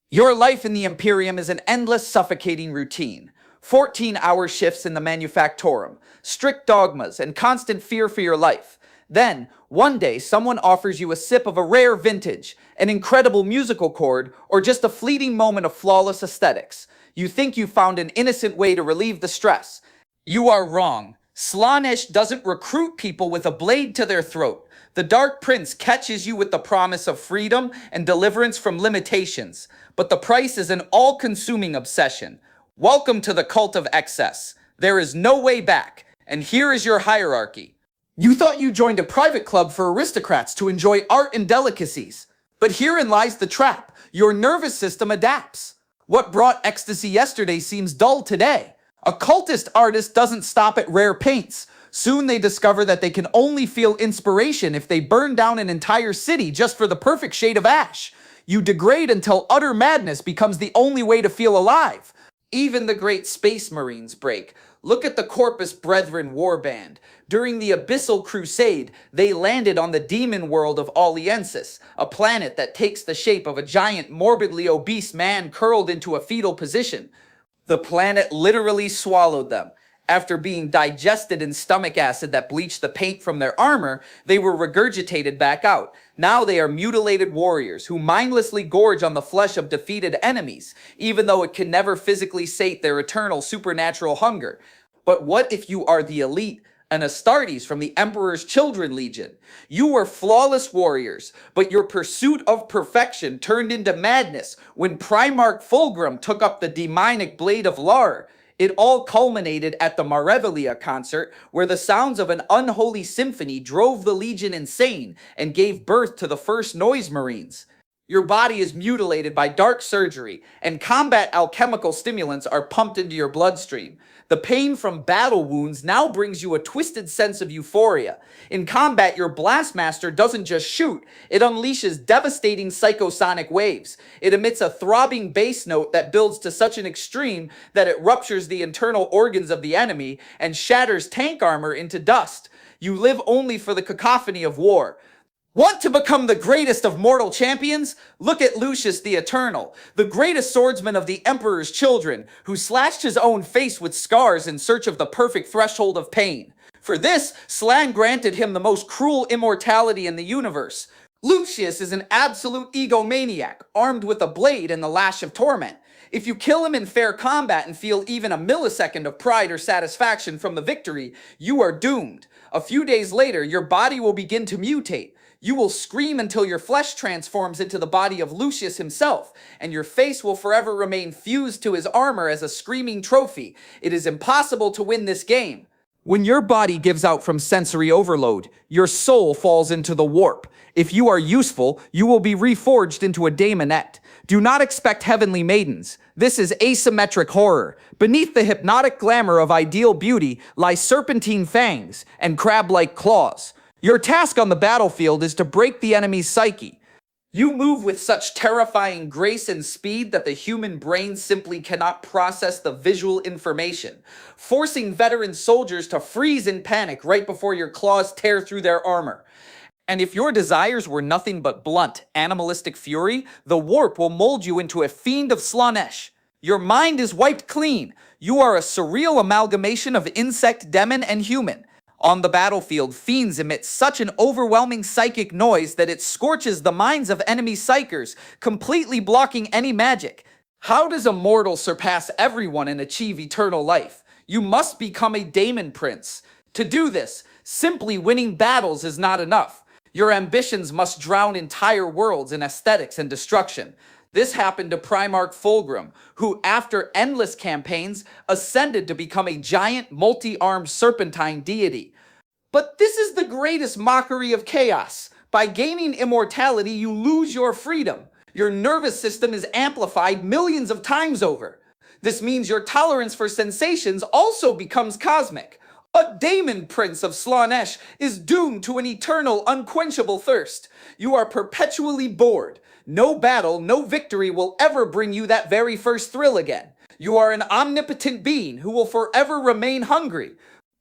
Your life in the Imperium is an endless, suffocating routine. 14-hour shifts in the Manufactorum, strict dogmas, and constant fear for your life. Then, one day, someone offers you a sip of a rare vintage, an incredible musical chord, or just a fleeting moment of flawless aesthetics. You think you found an innocent way to relieve the stress. You are wrong. Slaanesh doesn't recruit people with a blade to their throat. The Dark Prince catches you with the promise of freedom and deliverance from limitations, but the price is an all-consuming obsession. Welcome to the cult of excess. There is no way back, and here is your hierarchy. You thought you joined a private club for aristocrats to enjoy art and delicacies, but herein lies the trap. Your nervous system adapts. What brought ecstasy yesterday seems dull today. A cultist artist doesn't stop at rare paints. Soon they discover that they can only feel inspiration if they burn down an entire city just for the perfect shade of ash. You degrade until utter madness becomes the only way to feel alive. Even the great space marines break. Look at the Corpus Brethren warband. During the Abyssal Crusade, they landed on the demon world of Aliensis, a planet that takes the shape of a giant, morbidly obese man curled into a fetal position. The planet literally swallowed them. After being digested in stomach acid that bleached the paint from their armor, they were regurgitated back out. Now they are mutilated warriors who mindlessly gorge on the flesh of defeated enemies, even though it can never physically sate their eternal supernatural hunger. But what if you are the elite, an Astartes from the Emperor's Children Legion? You were flawless warriors, but your pursuit of perfection turned into madness when Primarch Fulgrim took up the demonic blade of Lar. It all culminated at the Marevelia concert, where the sounds of an unholy symphony drove the Legion insane and gave birth to the first Noise Marines. Your body is mutilated by dark surgery, and combat alchemical stimulants are pumped into your bloodstream. The pain from battle wounds now brings you a twisted sense of euphoria. In combat, your Blastmaster doesn't just shoot, it unleashes devastating psychosonic waves. It emits a throbbing bass note that builds to such an extreme that it ruptures the internal organs of the enemy and shatters tank armor into dust. You live only for the cacophony of war. Want to become the greatest of mortal champions? Look at Lucius the Eternal, the greatest swordsman of the Emperor's Children, who slashed his own face with scars in search of the perfect threshold of pain. For this, Slan granted him the most cruel immortality in the universe. Lucius is an absolute egomaniac, armed with a blade and the lash of torment. If you kill him in fair combat and feel even a millisecond of pride or satisfaction from the victory, you are doomed. A few days later, your body will begin to mutate. You will scream until your flesh transforms into the body of Lucius himself, and your face will forever remain fused to his armor as a screaming trophy. It is impossible to win this game. When your body gives out from sensory overload, your soul falls into the warp. If you are useful, you will be reforged into a daemonette. Do not expect heavenly maidens. This is asymmetric horror. Beneath the hypnotic glamour of ideal beauty lie serpentine fangs and crab-like claws. Your task on the battlefield is to break the enemy's psyche. You move with such terrifying grace and speed that the human brain simply cannot process the visual information, forcing veteran soldiers to freeze in panic right before your claws tear through their armor. And if your desires were nothing but blunt, animalistic fury, the warp will mold you into a fiend of Slaanesh. Your mind is wiped clean. You are a surreal amalgamation of insect, demon, and human. On the battlefield, fiends emit such an overwhelming psychic noise that it scorches the minds of enemy psychers, completely blocking any magic. How does a mortal surpass everyone and achieve eternal life? You must become a daemon prince. To do this, simply winning battles is not enough. Your ambitions must drown entire worlds in aesthetics and destruction. This happened to Primarch Fulgrim, who, after endless campaigns, ascended to become a giant, multi-armed serpentine deity. But this is the greatest mockery of chaos. By gaining immortality, you lose your freedom. Your nervous system is amplified millions of times over. This means your tolerance for sensations also becomes cosmic. A daemon prince of Slaanesh is doomed to an eternal, unquenchable thirst. You are perpetually bored. No battle, no victory will ever bring you that very first thrill again. You are an omnipotent being who will forever remain hungry.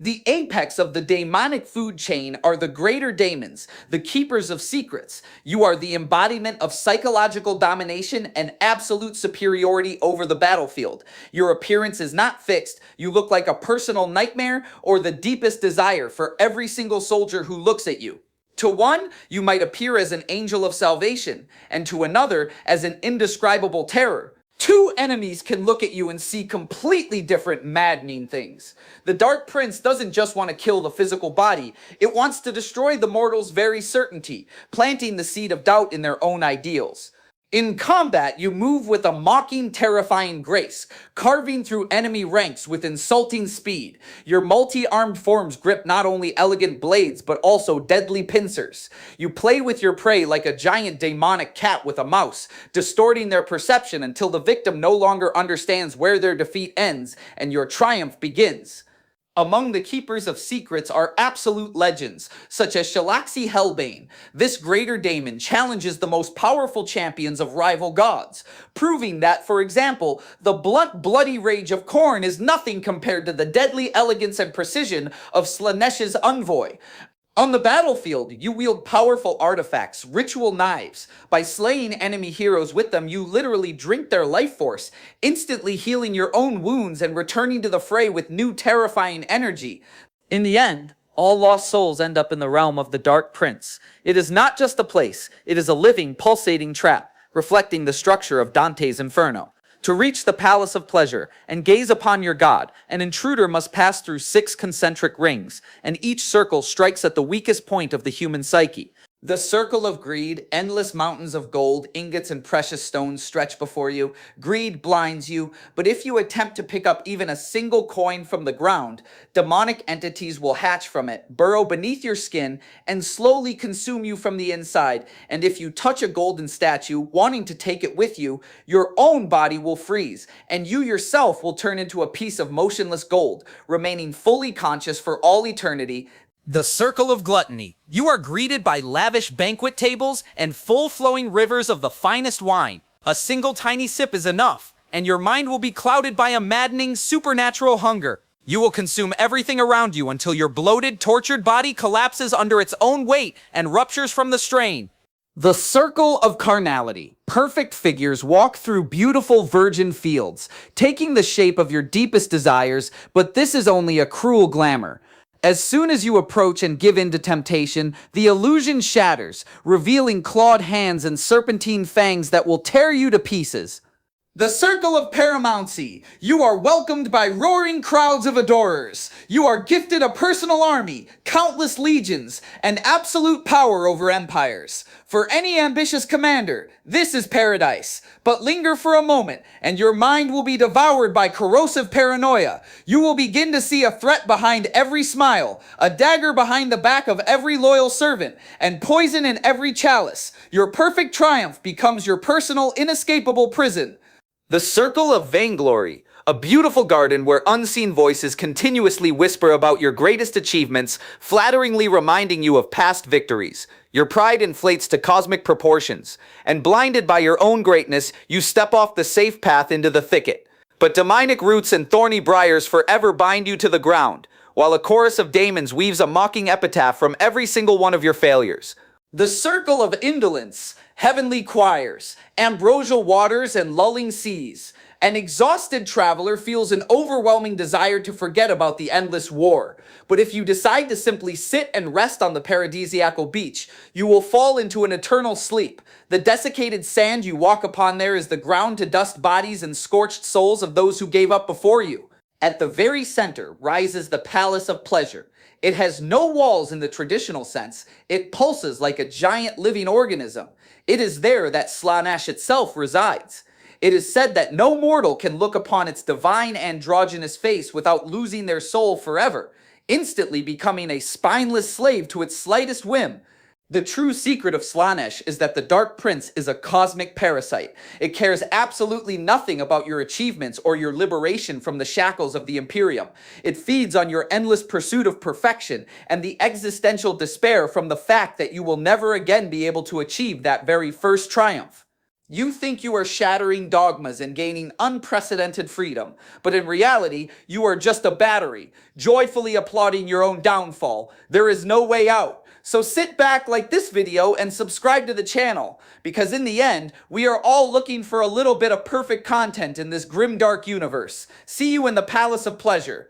The apex of the daemonic food chain are the greater daemons, the keepers of secrets. You are the embodiment of psychological domination and absolute superiority over the battlefield. Your appearance is not fixed. You look like a personal nightmare or the deepest desire for every single soldier who looks at you. To one, you might appear as an angel of salvation, and to another as an indescribable terror. Two enemies can look at you and see completely different, maddening things. The Dark Prince doesn't just want to kill the physical body, it wants to destroy the mortal's very certainty, planting the seed of doubt in their own ideals. In combat, you move with a mocking, terrifying grace, carving through enemy ranks with insulting speed. Your multi-armed forms grip not only elegant blades, but also deadly pincers. You play with your prey like a giant demonic cat with a mouse, distorting their perception until the victim no longer understands where their defeat ends and your triumph begins. Among the keepers of secrets are absolute legends, such as Shalaxi Hellbane. This greater daemon challenges the most powerful champions of rival gods, proving that, for example, the blunt, bloody rage of Khorne is nothing compared to the deadly elegance and precision of Slaanesh's envoy. On the battlefield, you wield powerful artifacts, ritual knives. By slaying enemy heroes with them, you literally drink their life force, instantly healing your own wounds and returning to the fray with new terrifying energy. In the end, all lost souls end up in the realm of the Dark Prince. It is not just a place, it is a living, pulsating trap, reflecting the structure of Dante's Inferno. To reach the palace of pleasure and gaze upon your god, an intruder must pass through 6 concentric rings, and each circle strikes at the weakest point of the human psyche. The circle of greed, endless mountains of gold, ingots, and precious stones stretch before you. Greed blinds you, but if you attempt to pick up even a single coin from the ground, demonic entities will hatch from it, burrow beneath your skin, and slowly consume you from the inside. And if you touch a golden statue, wanting to take it with you, your own body will freeze, and you yourself will turn into a piece of motionless gold, remaining fully conscious for all eternity. The Circle of Gluttony. You are greeted by lavish banquet tables and full-flowing rivers of the finest wine. A single tiny sip is enough, and your mind will be clouded by a maddening, supernatural hunger. You will consume everything around you until your bloated, tortured body collapses under its own weight and ruptures from the strain. The Circle of Carnality. Perfect figures walk through beautiful virgin fields, taking the shape of your deepest desires, but this is only a cruel glamour. As soon as you approach and give in to temptation, the illusion shatters, revealing clawed hands and serpentine fangs that will tear you to pieces. The Circle of Paramountcy. You are welcomed by roaring crowds of adorers. You are gifted a personal army, countless legions, and absolute power over empires. For any ambitious commander, this is paradise. But linger for a moment, and your mind will be devoured by corrosive paranoia. You will begin to see a threat behind every smile, a dagger behind the back of every loyal servant, and poison in every chalice. Your perfect triumph becomes your personal, inescapable prison. The Circle of Vainglory, a beautiful garden where unseen voices continuously whisper about your greatest achievements, flatteringly reminding you of past victories. Your pride inflates to cosmic proportions, and blinded by your own greatness, you step off the safe path into the thicket. But demonic roots and thorny briars forever bind you to the ground, while a chorus of daemons weaves a mocking epitaph from every single one of your failures. The Circle of Indolence, heavenly choirs, ambrosial waters, and lulling seas. An exhausted traveler feels an overwhelming desire to forget about the endless war. But if you decide to simply sit and rest on the paradisiacal beach, you will fall into an eternal sleep. The desiccated sand you walk upon there is the ground to dust bodies and scorched souls of those who gave up before you. At the very center rises the Palace of Pleasure. It has no walls in the traditional sense. It pulses like a giant living organism. It is there that Slaanesh itself resides. It is said that no mortal can look upon its divine androgynous face without losing their soul forever, instantly becoming a spineless slave to its slightest whim. The true secret of Slaanesh is that the Dark Prince is a cosmic parasite. It cares absolutely nothing about your achievements or your liberation from the shackles of the Imperium. It feeds on your endless pursuit of perfection and the existential despair from the fact that you will never again be able to achieve that very first triumph. You think you are shattering dogmas and gaining unprecedented freedom, but in reality, you are just a battery, joyfully applauding your own downfall. There is no way out. So sit back, like this video, and subscribe to the channel, because in the end, we are all looking for a little bit of perfect content in this grimdark universe. See you in the Palace of Pleasure.